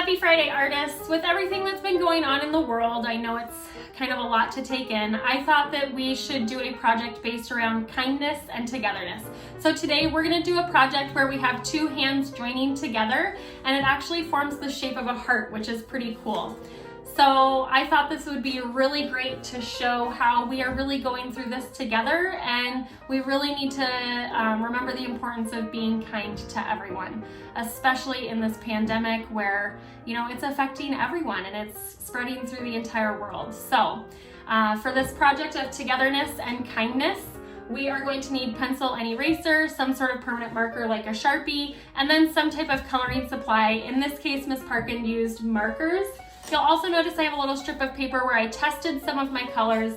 Happy Friday, artists. With everything that's been going on in the world, I know it's kind of a lot to take in. I thought that we should do a project based around kindness and togetherness. So today we're going to do a project where we have two hands joining together and it actually forms the shape of a heart, which is pretty cool. So I thought this would be really great to show how we are really going through this together, and we really need to remember the importance of being kind to everyone, especially in this pandemic where, you know, it's affecting everyone and it's spreading through the entire world. So for this project of togetherness and kindness, we are going to need pencil and eraser, some sort of permanent marker like a Sharpie, and then some type of coloring supply. In this case, Miss Parkin used markers. You'll also notice I have a little strip of paper where I tested some of my colors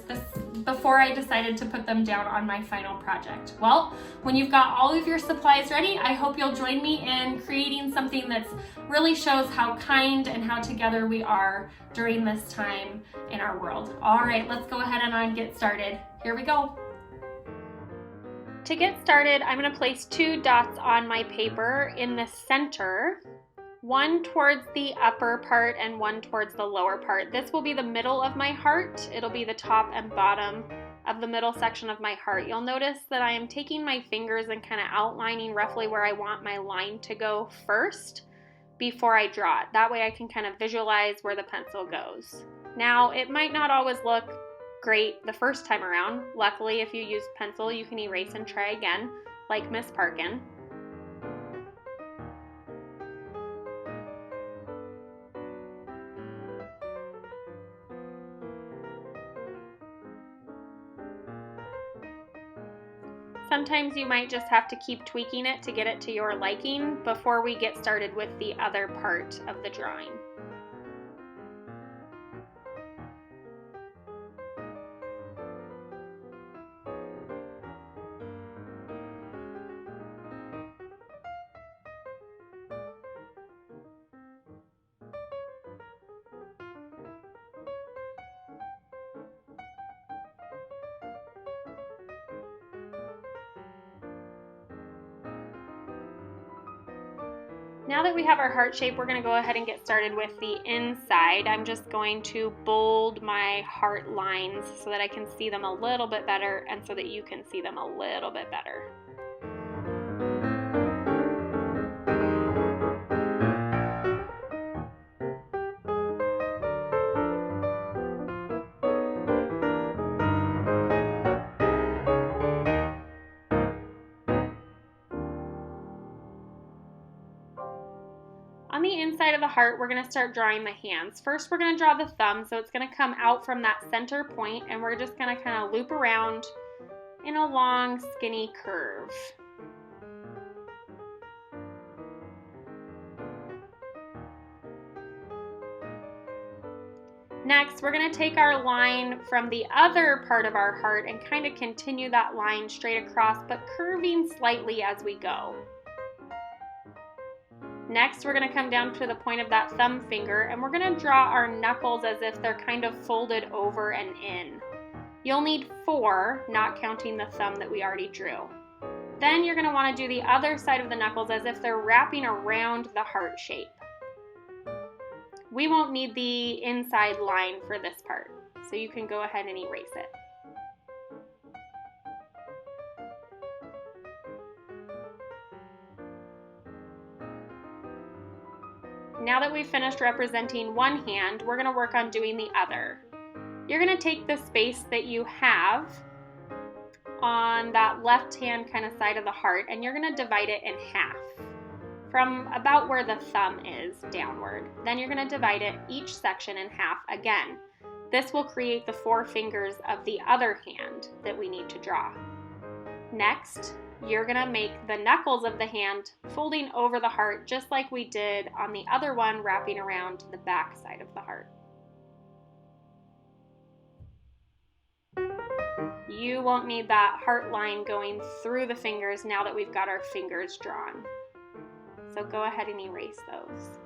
before I decided to put them down on my final project. Well, when you've got all of your supplies ready, I hope you'll join me in creating something that really shows how kind and how together we are during this time in our world. All right, let's go ahead and get started. Here we go. To get started, I'm going to place two dots on my paper in the center. One towards the upper part and one towards the lower part. This will be the middle of my heart. It'll be the top and bottom of the middle section of my heart. You'll notice that I am taking my fingers and kind of outlining roughly where I want my line to go first before I draw it. That way I can kind of visualize where the pencil goes. Now, it might not always look great the first time around. Luckily, if you use pencil, you can erase and try again, like Miss Parkin. Sometimes you might just have to keep tweaking it to get it to your liking before we get started with the other part of the drawing. Now that we have our heart shape, we're going to go ahead and get started with the inside. I'm just going to bold my heart lines so that I can see them a little bit better and so that you can see them a little bit better. On the inside of the heart, we're going to start drawing the hands. First, we're going to draw the thumb, so it's going to come out from that center point, and we're just going to kind of loop around in a long, skinny curve. Next, we're going to take our line from the other part of our heart and kind of continue that line straight across, but curving slightly as we go. Next, we're going to come down to the point of that thumb finger and we're going to draw our knuckles as if they're kind of folded over and in. You'll need 4, not counting the thumb that we already drew. Then you're going to want to do the other side of the knuckles as if they're wrapping around the heart shape. We won't need the inside line for this part, so you can go ahead and erase it. Now that we've finished representing one hand, we're going to work on doing the other. You're going to take the space that you have on that left hand kind of side of the heart and you're going to divide it in half from about where the thumb is downward. Then you're going to divide it each section in half again. This will create the 4 fingers of the other hand that we need to draw. Next, you're going to make the knuckles of the hand folding over the heart just like we did on the other one, wrapping around the back side of the heart. You won't need that heart line going through the fingers now that we've got our fingers drawn. So go ahead and erase those.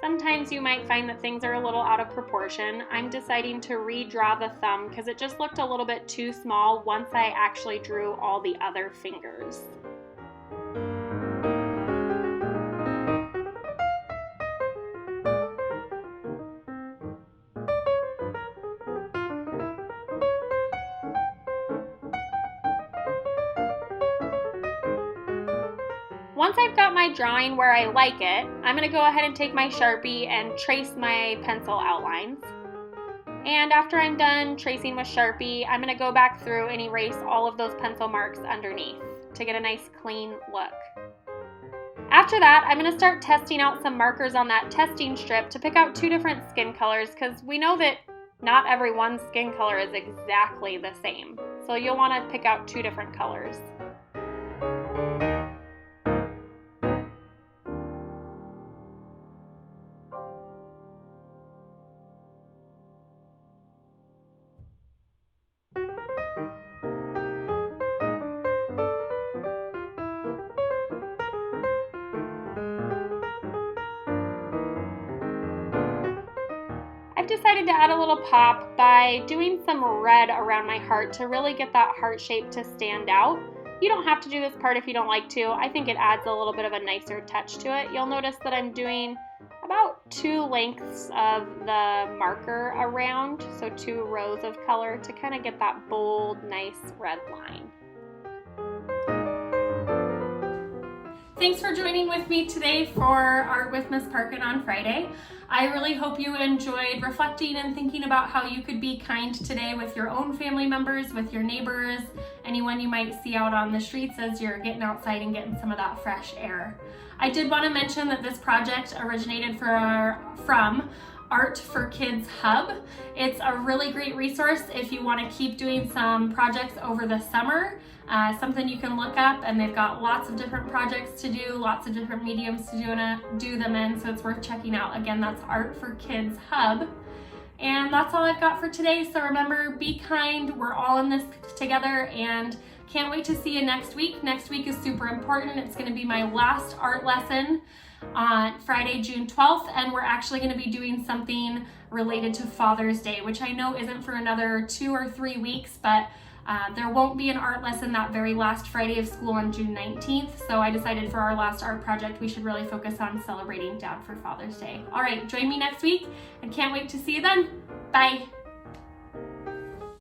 Sometimes you might find that things are a little out of proportion. I'm deciding to redraw the thumb because it just looked a little bit too small once I actually drew all the other fingers. Once I've got my drawing where I like it, I'm going to go ahead and take my Sharpie and trace my pencil outlines. And after I'm done tracing with Sharpie, I'm going to go back through and erase all of those pencil marks underneath to get a nice clean look. After that, I'm going to start testing out some markers on that testing strip to pick out 2 different skin colors, because we know that not everyone's skin color is exactly the same. So you'll want to pick out 2 different colors. I've decided to add a little pop by doing some red around my heart to really get that heart shape to stand out. You don't have to do this part if you don't like to. I think it adds a little bit of a nicer touch to it. You'll notice that I'm doing about 2 lengths of the marker around, so 2 rows of color to kind of get that bold, nice red line. Thanks for joining with me today for Art with Miss Parkin on Friday. I really hope you enjoyed reflecting and thinking about how you could be kind today with your own family members, with your neighbors, anyone you might see out on the streets as you're getting outside and getting some of that fresh air. I did want to mention that this project originated from Art for Kids Hub. It's a really great resource if you want to keep doing some projects over the summer. Something you can look up, and they've got lots of different projects to do, lots of different mediums to do them in, so it's worth checking out. Again, that's Art for Kids Hub. And that's all I've got for today, so remember, be kind. We're all in this together, and can't wait to see you next week. Next week is super important. It's going to be my last art lesson on Friday, June 12th, and we're actually going to be doing something related to Father's Day, which I know isn't for another 2 or 3 weeks, but there won't be an art lesson that very last Friday of school on June 19th, so I decided for our last art project we should really focus on celebrating Dad for Father's Day. All right, join me next week, and can't wait to see you then. Bye.